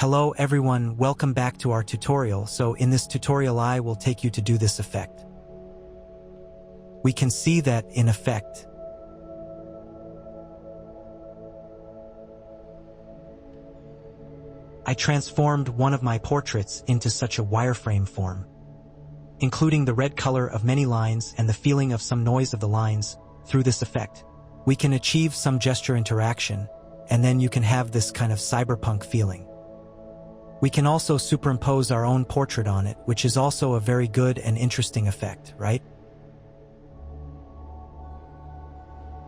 Hello everyone, welcome back to our tutorial. So in this tutorial I will take you to do this effect. We can see that in effect, I transformed one of my portraits into such a wireframe form, including the red color of many lines and the feeling of some noise of the lines. Through this effect, we can achieve some gesture interaction, and then you can have this kind of cyberpunk feeling. We can also superimpose our own portrait on it, which is also a very good and interesting effect, right?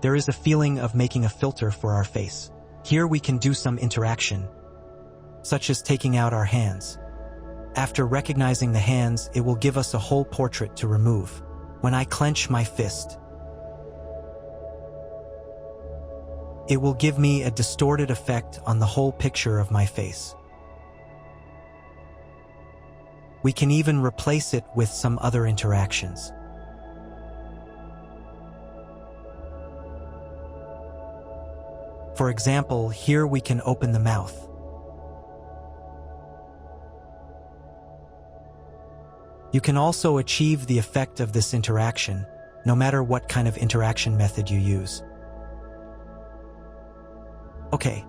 There is a feeling of making a filter for our face. Here we can do some interaction, such as taking out our hands. After recognizing the hands, it will give us a whole portrait to remove. When I clench my fist, it will give me a distorted effect on the whole picture of my face. We can even replace it with some other interactions. For example, here we can open the mouth. You can also achieve the effect of this interaction, no matter what kind of interaction method you use. Okay,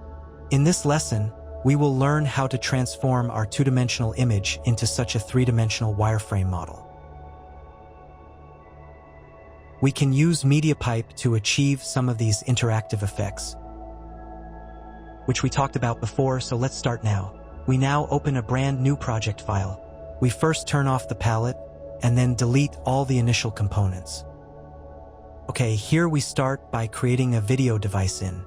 in this lesson, we will learn how to transform our two-dimensional image into such a three-dimensional wireframe model. We can use MediaPipe to achieve some of these interactive effects, which we talked about before, so let's start now. We now open a brand new project file. We first turn off the palette, and then delete all the initial components. Okay, here we start by creating a video device in.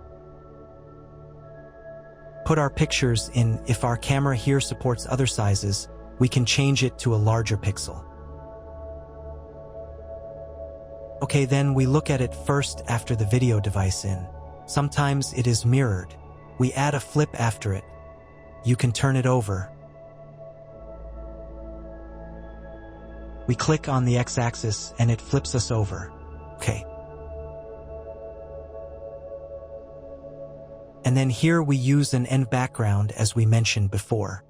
Put our pictures in. If our camera here supports other sizes, we can change it to a larger pixel. Okay, then we look at it first after the video device in. Sometimes it is mirrored. We add a flip after it. You can turn it over. We click on the x-axis and it flips us over. Okay. And then here we use an end background as we mentioned before.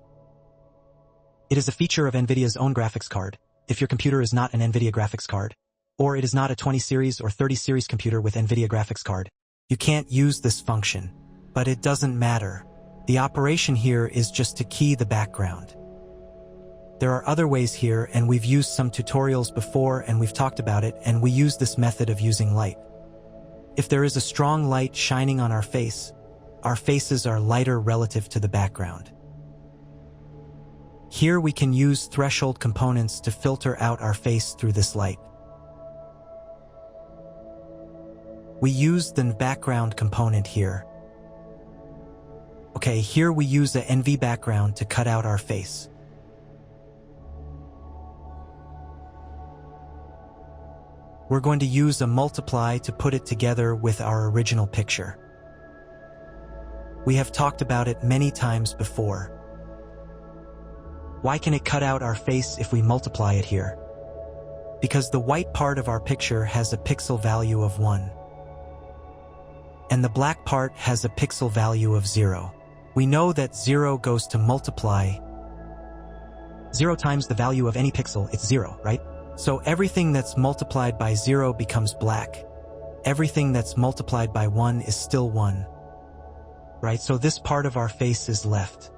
It is a feature of NVIDIA's own graphics card. If your computer is not an NVIDIA graphics card, or it is not a 20 series or 30 series computer with NVIDIA graphics card, you can't use this function. But it doesn't matter. The operation here is just to key the background. There are other ways here, and we've used some tutorials before and we've talked about it, and we use this method of using light. If there is a strong light shining on our faces are lighter relative to the background. Here we can use threshold components to filter out our face through this light. We use the background component here. Okay, here we use a NV background to cut out our face. We're going to use a multiply to put it together with our original picture. We have talked about it many times before. Why can it cut out our face if we multiply it here? Because the white part of our picture has a pixel value of 1. And the black part has a pixel value of 0. We know that 0 goes to multiply 0 times the value of any pixel, it's 0, right? So everything that's multiplied by 0 becomes black. Everything that's multiplied by 1 is still 1. Right, so this part of our face is left.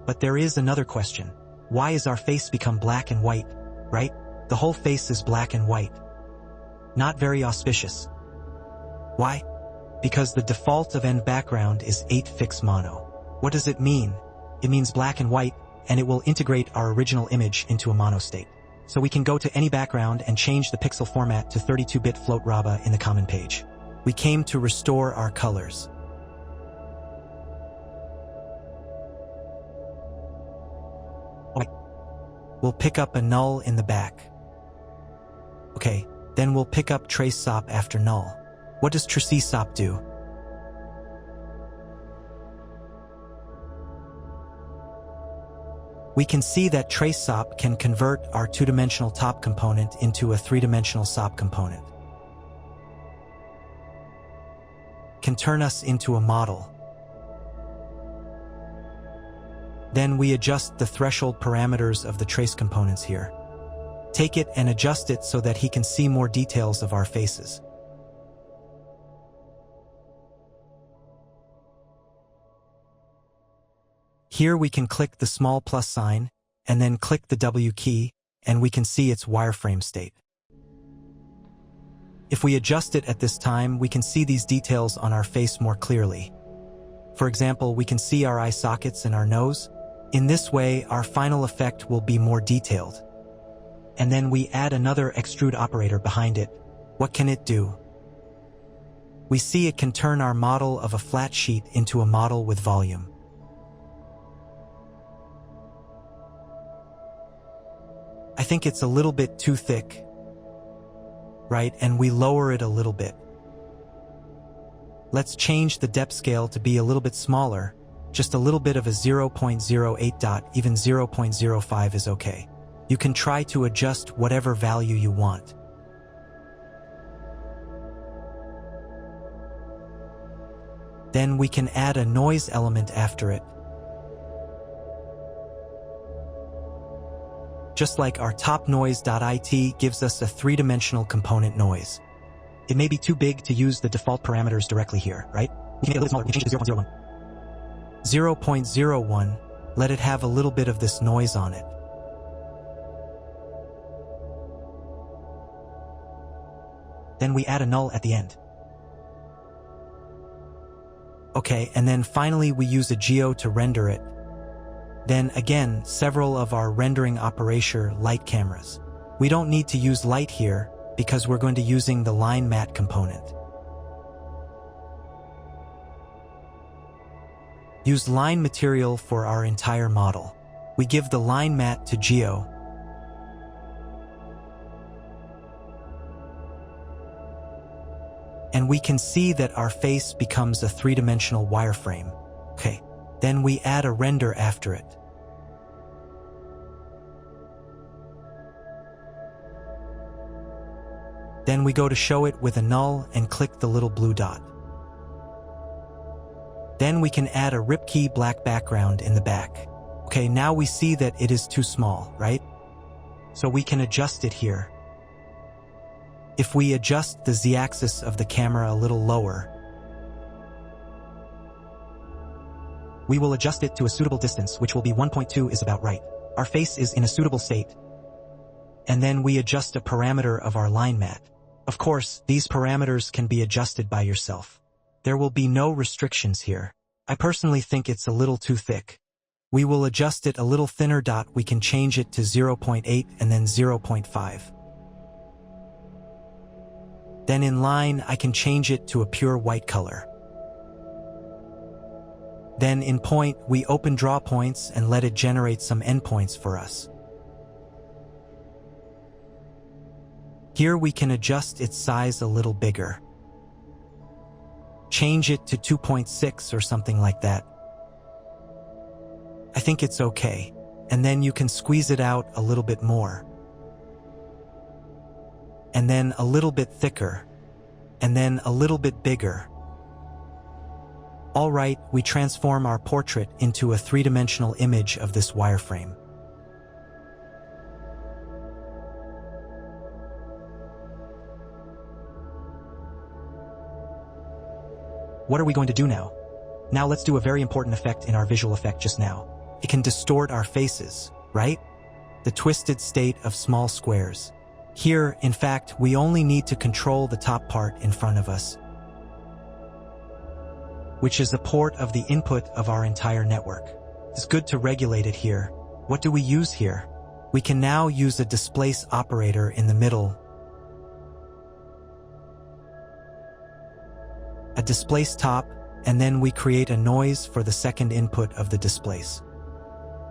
But there is another question. Why is our face become black and white, right? The whole face is black and white. Not very auspicious. Why? Because the default of end background is 8 fix mono. What does it mean? It means black and white, and it will integrate our original image into a mono state. So we can go to any background and change the pixel format to 32-bit float RABA in the common page. We came to restore our colors. We'll pick up a null in the back. Okay, then we'll pick up trace sop after null. What does trace sop do? We can see that trace sop can convert our two-dimensional top component into a three-dimensional sop component. Can turn us into a model. Then we adjust the threshold parameters of the trace components here. Take it and adjust it so that he can see more details of our faces. Here we can click the small plus sign, and then click the W key, and we can see its wireframe state. If we adjust it at this time, we can see these details on our face more clearly. For example, we can see our eye sockets and our nose. In this way, our final effect will be more detailed. And then we add another extrude operator behind it. What can it do? We see it can turn our model of a flat sheet into a model with volume. I think it's a little bit too thick, right? And we lower it a little bit. Let's change the depth scale to be a little bit smaller, just a little bit of a 0.08 dot, even 0.05 is okay. You can try to adjust whatever value you want. Then we can add a noise element after it. Just like our top noise.it gives us a three-dimensional component noise. It may be too big to use the default parameters directly here, right? We can make it a little smaller. We can change it to 0.01. 0.01, let it have a little bit of this noise on it. Then we add a null at the end. Okay, and then finally we use a geo to render it. Then again, several of our rendering operation light cameras. We don't need to use light here because we're going to using the line matte component. Use line material for our entire model. We give the line matte to geo. And we can see that our face becomes a three-dimensional wireframe. Okay, then we add a render after it. Then we go to show it with a null and click the little blue dot. Then we can add a Ripkey black background in the back. Okay, now we see that it is too small, right? So we can adjust it here. If we adjust the z-axis of the camera a little lower, we will adjust it to a suitable distance, which will be 1.2 is about right. Our face is in a suitable state. And then we adjust a parameter of our line matte. Of course, these parameters can be adjusted by yourself. There will be no restrictions here. I personally think it's a little too thick. We will adjust it a little thinner dot. We can change it to 0.8 and then 0.5. Then in line, I can change it to a pure white color. Then in point, we open draw points and let it generate some endpoints for us. Here we can adjust its size a little bigger. Change it to 2.6 or something like that. I think it's okay. And then you can squeeze it out a little bit more. And then a little bit thicker. And then a little bit bigger. All right, we transform our portrait into a three-dimensional image of this wireframe. What are we going to do now? Now let's do a very important effect in our visual effect just now. It can distort our faces, right? The twisted state of small squares. Here, in fact, we only need to control the top part in front of us, which is a port of the input of our entire network. It's good to regulate it here. What do we use here? We can now use a displace operator in the middle, a displace top, and then we create a noise for the second input of the displace.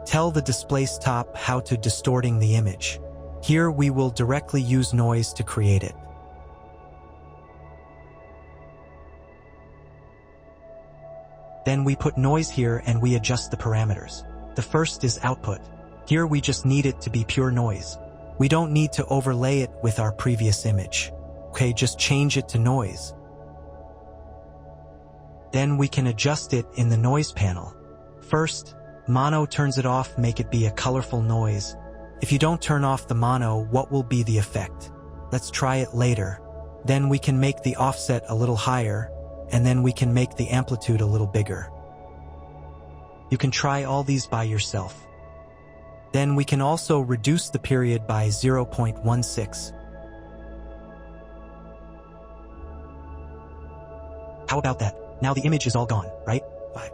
Tell the displace top how to distorting the image. Here we will directly use noise to create it. Then we put noise here and we adjust the parameters. The first is output. Here we just need it to be pure noise. We don't need to overlay it with our previous image. Okay, just change it to noise. Then we can adjust it in the noise panel. First, Mono turns it off, make it be a colorful noise. If you don't turn off the mono, what will be the effect? Let's try it later. Then we can make the offset a little higher, and then we can make the amplitude a little bigger. You can try all these by yourself. Then we can also reduce the period by 0.16. How about that? Now the image is all gone, right? Why?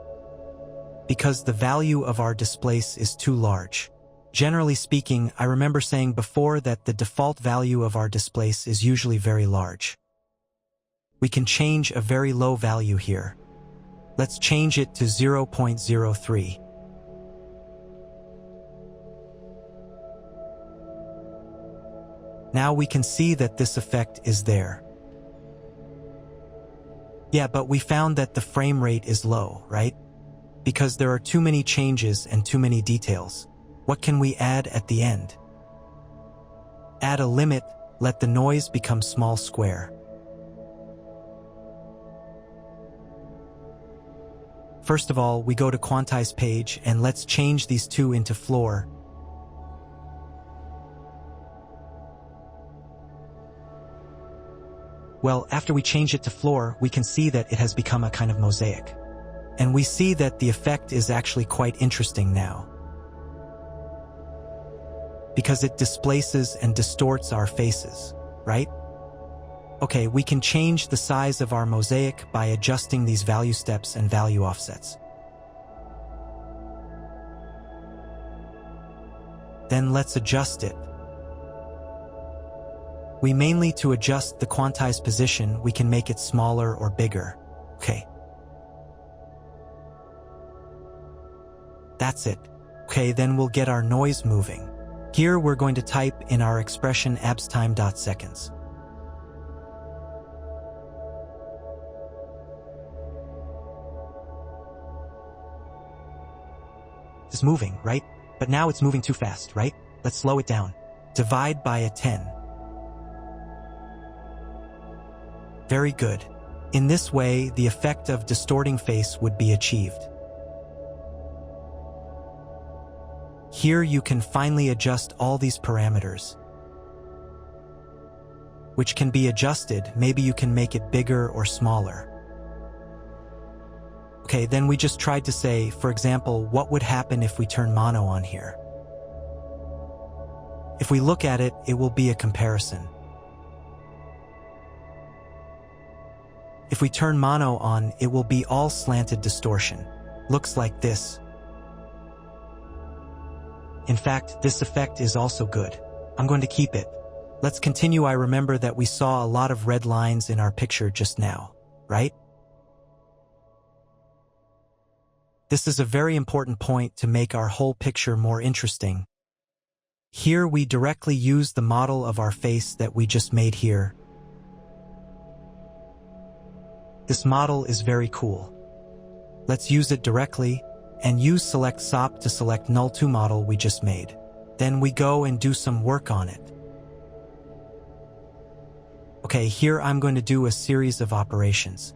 Because the value of our displace is too large. Generally speaking, I remember saying before that the default value of our displace is usually very large. We can change a very low value here. Let's change it to 0.03. Now we can see that this effect is there. Yeah, but we found that the frame rate is low, right? Because there are too many changes and too many details. What can we add at the end? Add a limit, let the noise become small square. First of all, we go to quantize page and let's change these two into floor. Well, after we change it to floor, we can see that it has become a kind of mosaic. And we see that the effect is actually quite interesting now, because it displaces and distorts our faces, right? Okay, we can change the size of our mosaic by adjusting these value steps and value offsets. Then let's adjust it. We mainly to adjust the quantized position, we can make it smaller or bigger. Okay. That's it. Okay, then we'll get our noise moving. Here we're going to type in our expression abstime.seconds. It's moving, right? But now it's moving too fast, right? Let's slow it down. Divide by a 10. Very good. In this way, the effect of distorting face would be achieved. Here you can finally adjust all these parameters, which can be adjusted. Maybe you can make it bigger or smaller. Okay, then we just tried to say, for example, what would happen if we turn mono on here? If we look at it, it will be a comparison. If we turn mono on, it will be all slanted distortion. Looks like this. In fact, this effect is also good. I'm going to keep it. Let's continue. I remember that we saw a lot of red lines in our picture just now, right? This is a very important point to make our whole picture more interesting. Here we directly use the model of our face that we just made here. This model is very cool. Let's use it directly and use select SOP to select null to model we just made. Then we go and do some work on it. Okay, here I'm going to do a series of operations.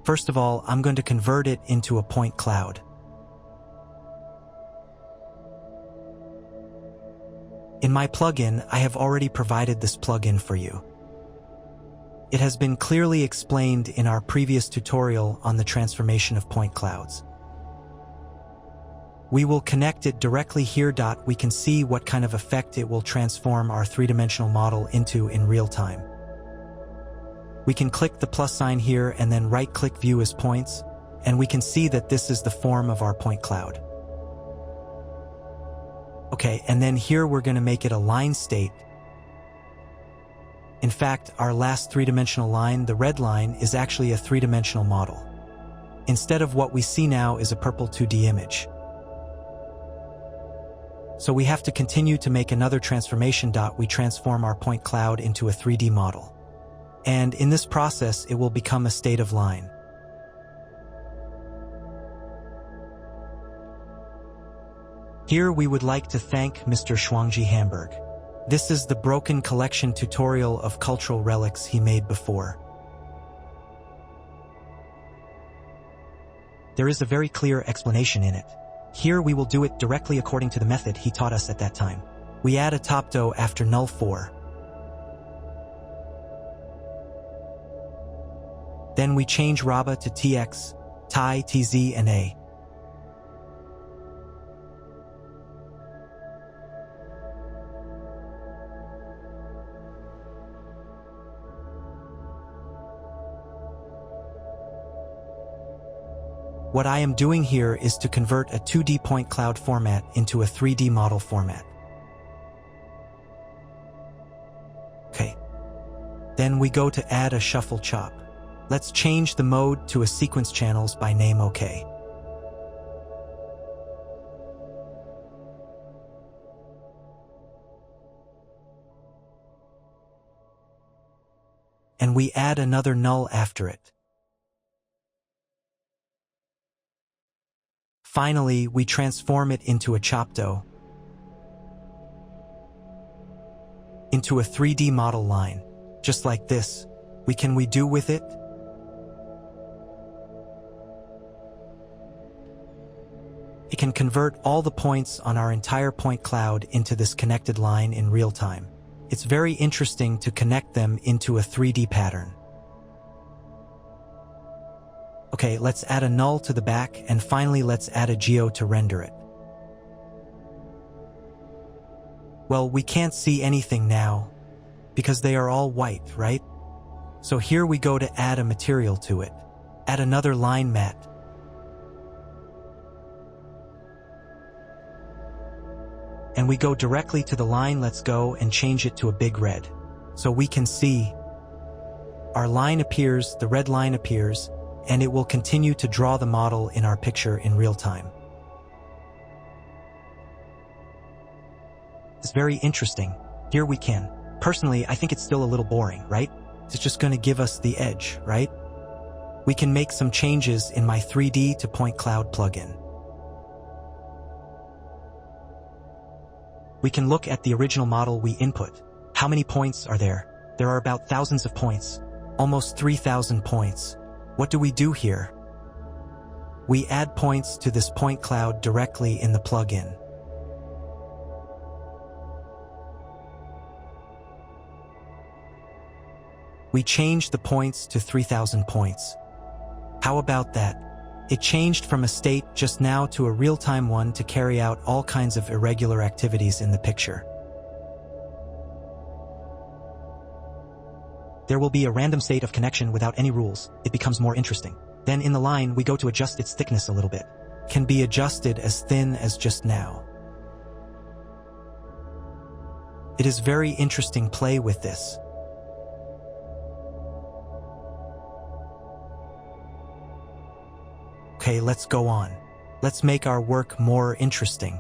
First of all, I'm going to convert it into a point cloud. In my plugin, I have already provided this plugin for you. It has been clearly explained in our previous tutorial on the transformation of point clouds. We will connect it directly here. We can see what kind of effect it will transform our three-dimensional model into in real time. We can click the plus sign here and then right-click View as Points, and we can see that this is the form of our point cloud. Okay, and then here we're going to make it a line state. In fact, our last three-dimensional line, the red line, is actually a three-dimensional model. Instead of what we see now is a purple 2D image. So we have to continue to make another transformation. We transform our point cloud into a 3D model. And in this process, it will become a state of line. Here we would like to thank Mr. Shuangji Hamburg. This is the broken collection tutorial of cultural relics he made before. There is a very clear explanation in it. Here we will do it directly according to the method he taught us at that time. We add a top dough after null 4. Then we change Raba to TX, TI, TZ, and A. What I am doing here is to convert a 2D point cloud format into a 3D model format. Okay. Then we go to add a shuffle chop. Let's change the mode to a sequence channels by name OK. And we add another null after it. Finally, we transform it into a chopdo, into a 3D model line, just like this. What can we do with it? It can convert all the points on our entire point cloud into this connected line in real time. It's very interesting to connect them into a 3D pattern. Okay, let's add a null to the back, and finally let's add a geo to render it. Well, we can't see anything now, because they are all white, right? So here we go to add a material to it. Add another line matte. And we go directly to the line, let's go and change it to a big red. So we can see our line appears, the red line appears, and it will continue to draw the model in our picture in real time. It's very interesting. Here we can. Personally, I think it's still a little boring, right? It's just going to give us the edge, right? We can make some changes in my 3D to point cloud plugin. We can look at the original model we input. How many points are there? There are about thousands of points, almost 3,000 points. What do we do here? We add points to this point cloud directly in the plugin. We change the points to 3,000 points. How about that? It changed from a state just now to a real-time one to carry out all kinds of irregular activities in the picture. There will be a random state of connection without any rules. It becomes more interesting. Then in the line, we go to adjust its thickness a little bit. Can be adjusted as thin as just now. It is very interesting play with this. Okay, let's go on. Let's make our work more interesting.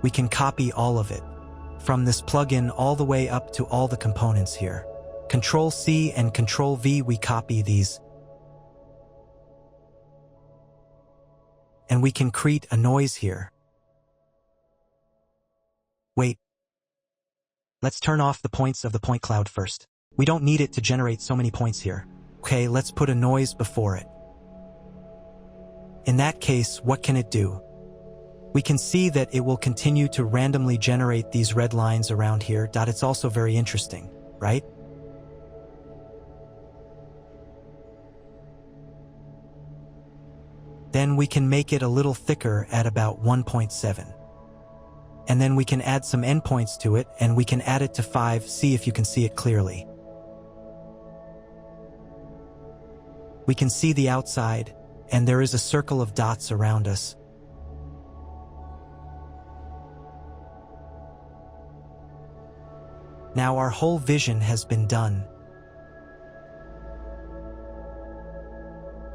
We can copy all of it. From this plugin all the way up to all the components here. Control-C and Control-V, we copy these. And we can create a noise here. Wait. Let's turn off the points of the point cloud first. We don't need it to generate so many points here. Okay, let's put a noise before it. In that case, what can it do? We can see that it will continue to randomly generate these red lines around here. It's also very interesting, right? Then we can make it a little thicker at about 1.7. And then we can add some endpoints to it, and we can add it to 5, see if you can see it clearly. We can see the outside, and there is a circle of dots around us. Now our whole vision has been done.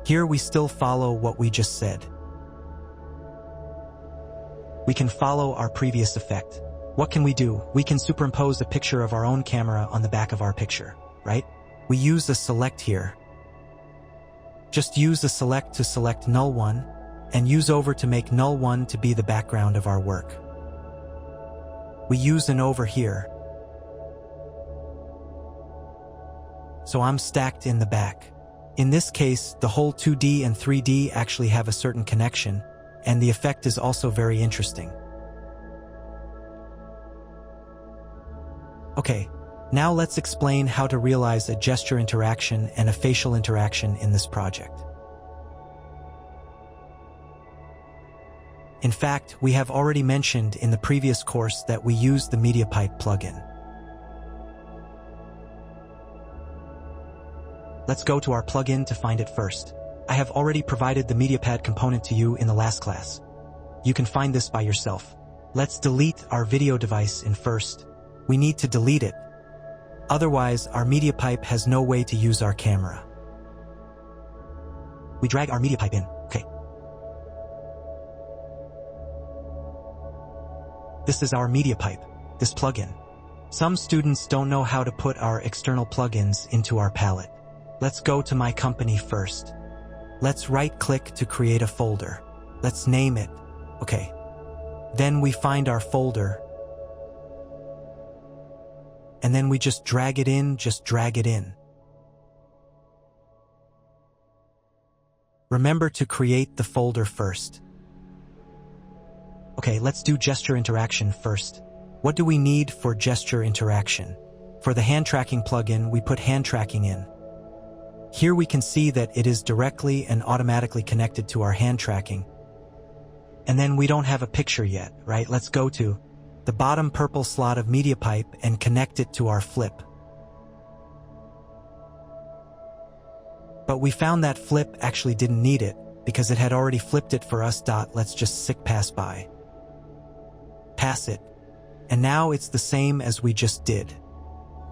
Here we still follow what we just said. We can follow our previous effect. What can we do? We can superimpose a picture of our own camera on the back of our picture, right? We use a select here. Just use a select to select null 1, and use over to make null 1 to be the background of our work. We use an over here. So I'm stacked in the back. In this case, the whole 2D and 3D actually have a certain connection, and the effect is also very interesting. Okay, now let's explain how to realize a gesture interaction and a facial interaction in this project. In fact, we have already mentioned in the previous course that we use the MediaPipe plugin. Let's go to our plugin to find it first. I have already provided the MediaPad component to you in the last class. You can find this by yourself. Let's delete our video device in first. We need to delete it. Otherwise, our MediaPipe has no way to use our camera. We drag our MediaPipe in. Okay. This is our MediaPipe, this plugin. Some students don't know how to put our external plugins into our palette. Let's go to My Company first. Let's right-click to create a folder. Let's name it. Okay. Then we find our folder. And then we just drag it in, Remember to create the folder first. Okay, let's do gesture interaction first. What do we need for gesture interaction? For the hand tracking plugin, we put hand tracking in. Here we can see that it is directly and automatically connected to our hand tracking. And then we don't have a picture yet, right? Let's go to the bottom purple slot of MediaPipe and connect it to our flip. But we found that flip actually didn't need it because it had already flipped it for us. Let's just pass by. Pass it. And now it's the same as we just did.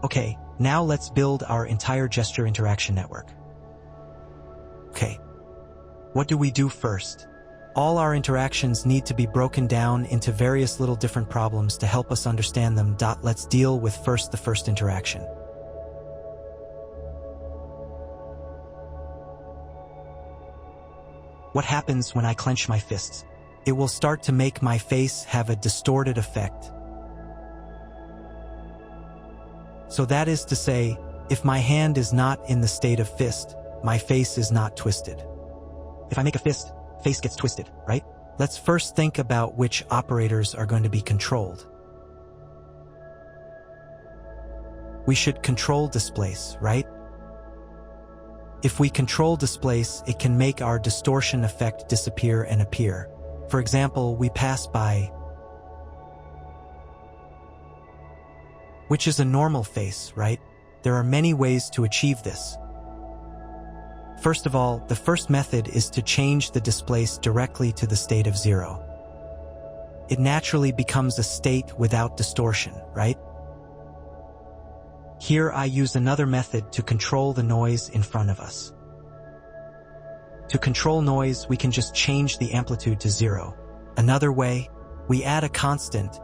Okay, now let's build our entire gesture interaction network. Okay, what do we do first? All our interactions need to be broken down into various little different problems to help us understand them. Let's deal with the first interaction. What happens when I clench my fists? It will start to make my face have a distorted effect. So that is to say, if my hand is not in the state of fist, my face is not twisted. If I make a fist, face gets twisted, right? Let's first think about which operators are going to be controlled. We should control displace, right? If we control displace, it can make our distortion effect disappear and appear. For example, we pass by, which is a normal face, right? There are many ways to achieve this. First of all, the first method is to change the displace directly to the state of 0. It naturally becomes a state without distortion, right? Here I use another method to control the noise in front of us. To control noise, we can just change the amplitude to 0. Another way, we add a constant.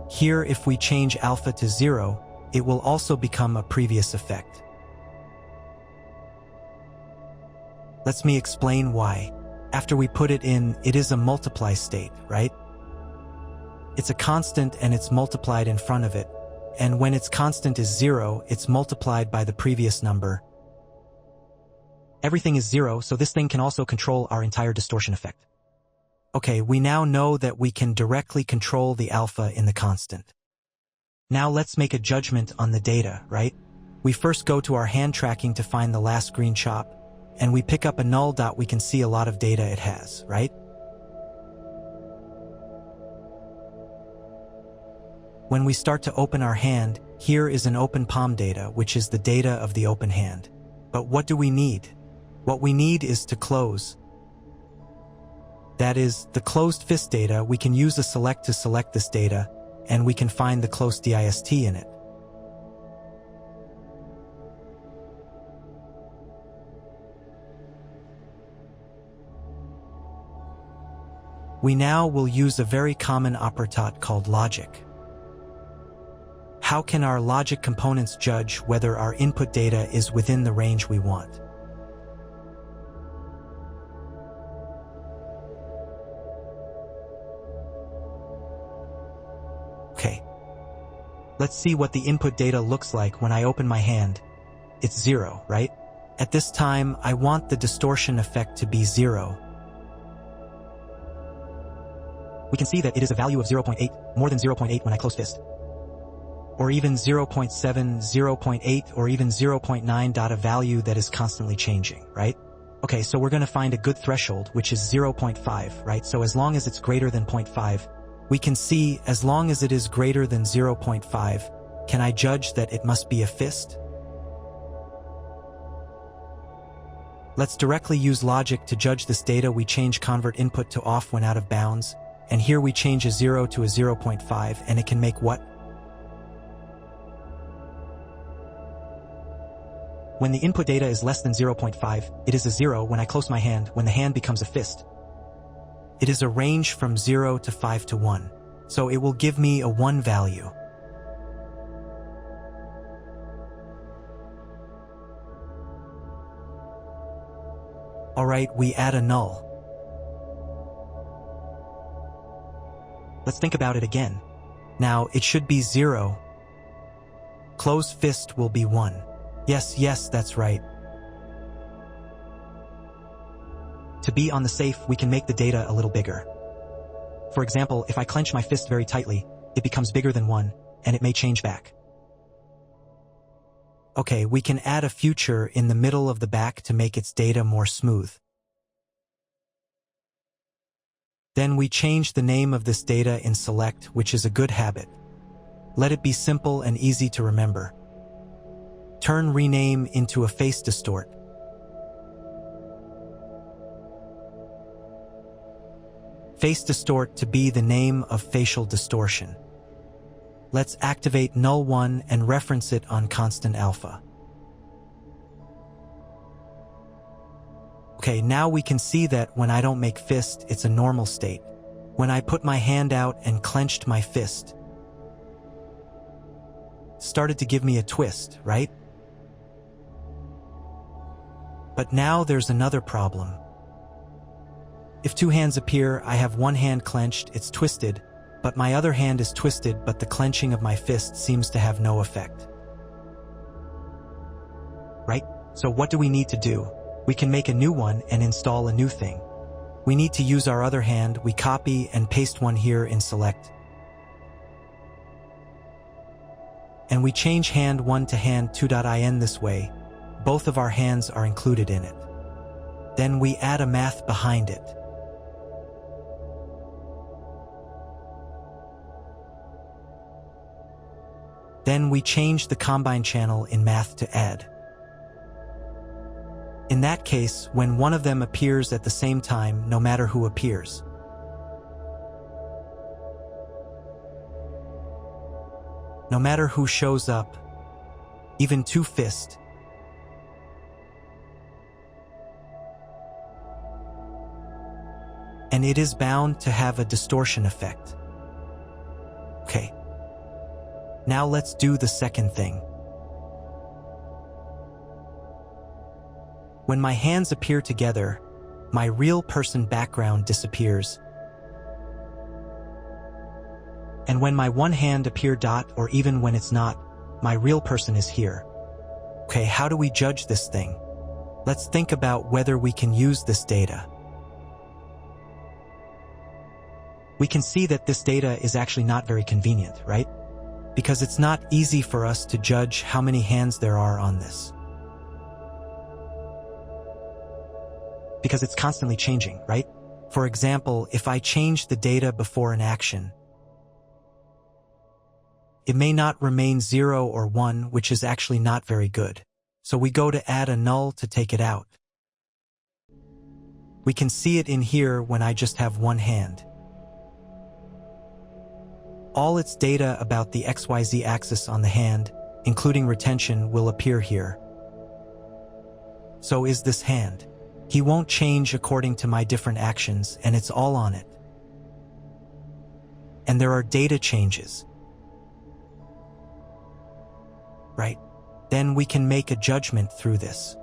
Here, if we change alpha to 0, it will also become a previous effect. Let me explain why. After we put it in, it is a multiply state, right? It's a constant and it's multiplied in front of it. And when its constant is 0, it's multiplied by the previous number. Everything is 0, so this thing can also control our entire distortion effect. Okay, we now know that we can directly control the alpha in the constant. Now let's make a judgment on the data, right? We first go to our hand tracking to find the last green chop, and we pick up a null dot. We can see a lot of data it has, right? When we start to open our hand, here is an open palm data, which is the data of the open hand. But what do we need? What we need is to close. That is, the closed fist data. We can use a select to select this data, and we can find the close dist in it. We now will use a very common operator called logic. How can our logic components judge whether our input data is within the range we want? Okay. Let's see what the input data looks like when I open my hand. It's 0, right? At this time, I want the distortion effect to be 0. We can see that it is a value of 0.8, more than 0.8 when I close fist. Or even 0.7, 0.8, or even 0.9. A value that is constantly changing, right? Okay, so we're going to find a good threshold, which is 0.5, right? So as long as it's greater than 0.5, we can see as long as it is greater than 0.5, can I judge that it must be a fist? Let's directly use logic to judge this data. We change convert input to off when out of bounds, and here we change a 0 to a 0.5, and it can make what? When the input data is less than 0.5, it is a 0 when I close my hand, when the hand becomes a fist. It is a range from 0 to 5 to 1, so it will give me a 1 value. Alright, we add a null. Let's think about it again. Now, it should be 0. Close fist will be 1. Yes, that's right. To be on the safe, we can make the data a little bigger. For example, if I clench my fist very tightly, it becomes bigger than 1, and it may change back. Okay, we can add a future in the middle of the back to make its data more smooth. Then we change the name of this data in select, which is a good habit. Let it be simple and easy to remember. Turn rename into a face distort. Face distort to be the name of facial distortion. Let's activate null1 and reference it on constant alpha. Okay, now we can see that when I don't make fist, it's a normal state. When I put my hand out and clenched my fist, started to give me a twist, right? But now there's another problem. If two hands appear, I have one hand clenched, it's twisted, but my other hand is twisted, but the clenching of my fist seems to have no effect. Right? So what do we need to do? We can make a new one and install a new thing. We need to use our other hand. We copy and paste one here in select. And we change hand1 to hand2.in this way. Both of our hands are included in it. Then we add a math behind it. Then we change the combine channel in math to add. In that case, when one of them appears at the same time, no matter who appears, no matter who shows up, even two fists, and it is bound to have a distortion effect. Okay. Now let's do the second thing. When my hands appear together, my real person background disappears. And when my one hand appear dot, or even when it's not, my real person is here. Okay, how do we judge this thing? Let's think about whether we can use this data. We can see that this data is actually not very convenient, right? Because it's not easy for us to judge how many hands there are on this. Because it's constantly changing, right? For example, if I change the data before an action, it may not remain 0 or 1, which is actually not very good. So we go to add a null to take it out. We can see it in here when I just have one hand. All its data about the XYZ axis on the hand, including retention, will appear here. So is this hand. He won't change according to my different actions, and it's all on it. And there are data changes. Right? Then we can make a judgment through this.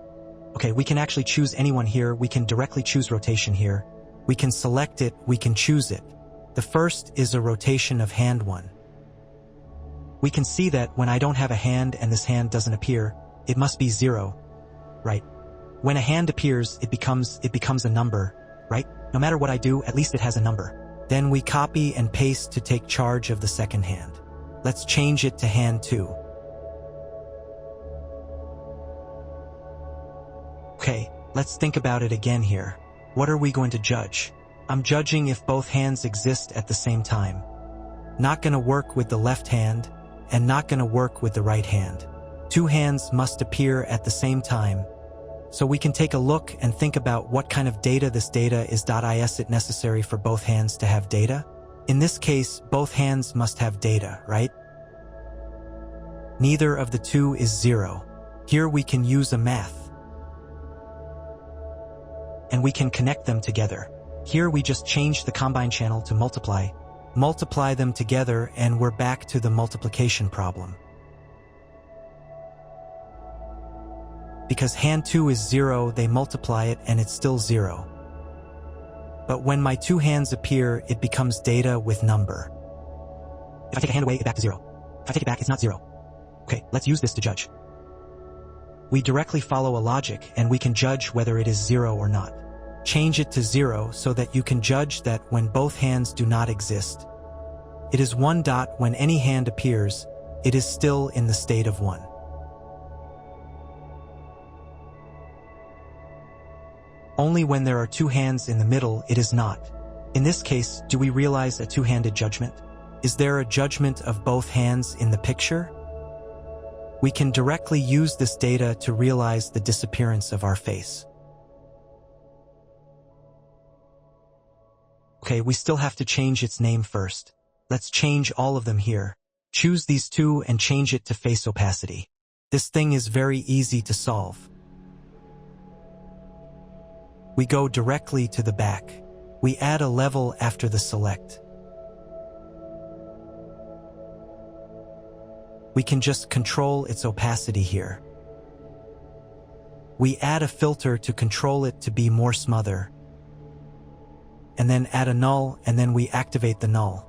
Okay, we can actually choose anyone here. We can directly choose rotation here. We can select it. We can choose it. The first is a rotation of hand 1. We can see that when I don't have a hand and this hand doesn't appear, it must be 0, right? When a hand appears, it becomes a number, right? No matter what I do, at least it has a number. Then we copy and paste to take charge of the second hand. Let's change it to hand 2. Okay, let's think about it again here. What are we going to judge? I'm judging if both hands exist at the same time. Not gonna work with the left hand, and not gonna work with the right hand. 2 hands must appear at the same time. So we can take a look and think about what kind of data this data is. Is it necessary for both hands to have data? In this case, both hands must have data, right? Neither of the two is 0. Here we can use a math. And we can connect them together. Here we just change the combine channel to multiply. Multiply them together and we're back to the multiplication problem. Because hand 2 is 0, they multiply it and it's still 0. But when my 2 hands appear, it becomes data with number. If I take a hand away, it's back to 0. If I take it back, it's not 0. Okay, let's use this to judge. We directly follow a logic and we can judge whether it is 0 or not. Change it to 0 so that you can judge that when both hands do not exist. It is 1. When any hand appears, it is still in the state of 1. Only when there are 2 hands in the middle, it is not. In this case, do we realize a 2-handed judgment? Is there a judgment of both hands in the picture? We can directly use this data to realize the disappearance of our face. Okay, we still have to change its name first. Let's change all of them here. Choose these 2 and change it to face opacity. This thing is very easy to solve. We go directly to the back. We add a level after the select. We can just control its opacity here. We add a filter to control it to be more smother. And then add a null, and then we activate the null.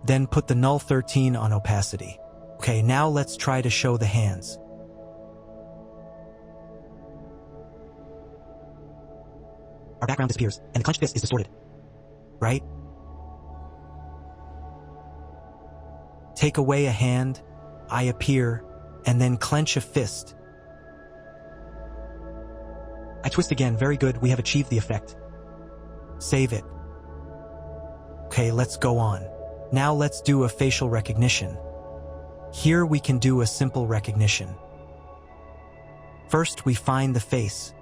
Then put the null 13 on opacity. Okay, now let's try to show the hands. Our background disappears, and the clenched fist is distorted. Right? Take away a hand, I appear, and then clench a fist. I twist again, very good, we have achieved the effect. Save it. Okay, let's go on. Now let's do a facial recognition. Here we can do a simple recognition. First, we find the face.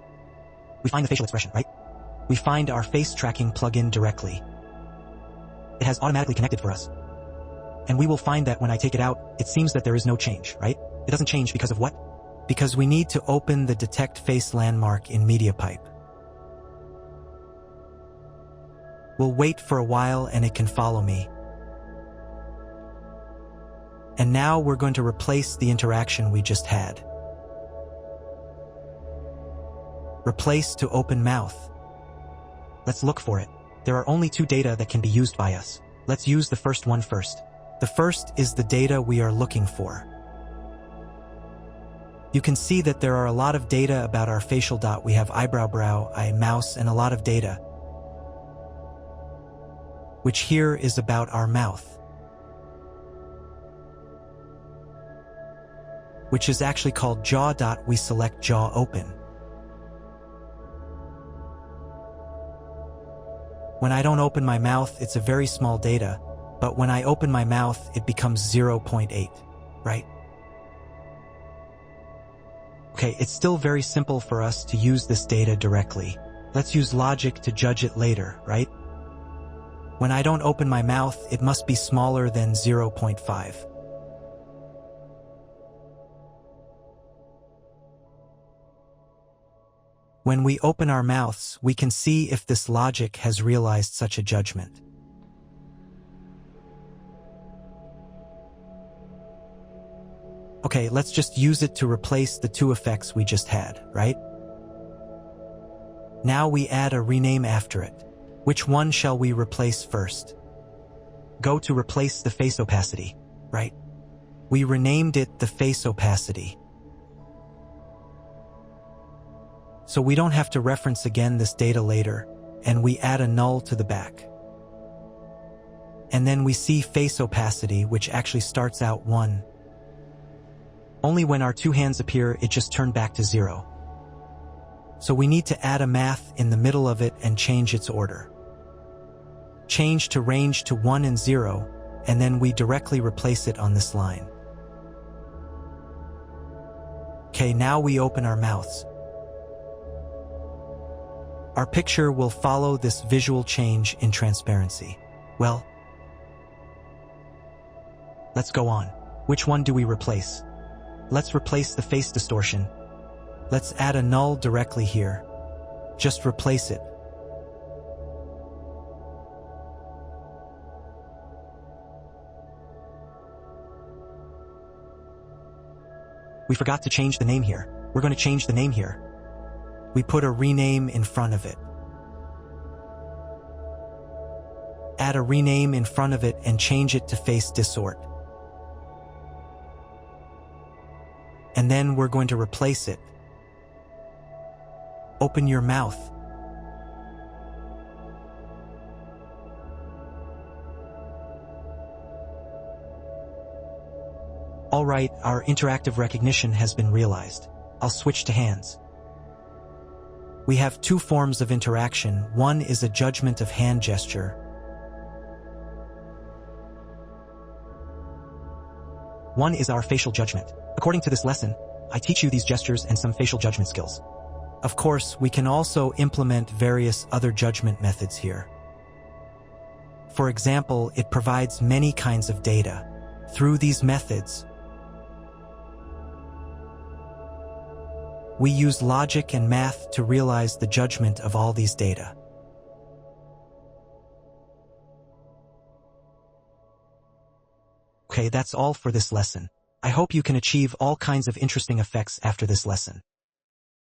We find the facial expression, right? We find our face tracking plugin directly. It has automatically connected for us. And we will find that when I take it out, it seems that there is no change, right? It doesn't change because of what? Because we need to open the detect face landmark in MediaPipe. We'll wait for a while and it can follow me. And now we're going to replace the interaction we just had. Replace to open mouth. Let's look for it. There are only 2 data that can be used by us. Let's use the first one first. The first is the data we are looking for. You can see that there are a lot of data about our facial dot. We have eyebrow, brow, eye, mouse, and a lot of data, which here is about our mouth, which is actually called jaw dot. We select jaw open. When I don't open my mouth, it's a very small data, but when I open my mouth, it becomes 0.8, right? Okay, it's still very simple for us to use this data directly. Let's use logic to judge it later, right? When I don't open my mouth, it must be smaller than 0.5. When we open our mouths, we can see if this logic has realized such a judgment. Okay, let's just use it to replace the 2 effects we just had, right? Now we add a rename after it. Which one shall we replace first? Go to replace the face opacity, right? We renamed it the face opacity. So we don't have to reference again this data later, and we add a null to the back. And then we see face opacity, which actually starts out 1. Only when our two hands appear, it just turned back to 0. So we need to add a math in the middle of it and change its order. Change to range to 1 and 0, and then we directly replace it on this line. Okay, now we open our mouths. Our picture will follow this visual change in transparency. Well, let's go on. Which one do we replace? Let's replace the face distortion. Let's add a null directly here. Just replace it. We forgot to change the name here. We're going to change the name here. We put a rename in front of it. Add a rename in front of it and change it to face distort. And then we're going to replace it. Open your mouth. Alright, our interactive recognition has been realized. I'll switch to hands. We have two forms of interaction. One is a judgment of hand gesture. One is our facial judgment. According to this lesson, I teach you these gestures and some facial judgment skills. Of course, we can also implement various other judgment methods here. For example, it provides many kinds of data. Through these methods, we use logic and math to realize the judgment of all these data. Okay, that's all for this lesson. I hope you can achieve all kinds of interesting effects after this lesson.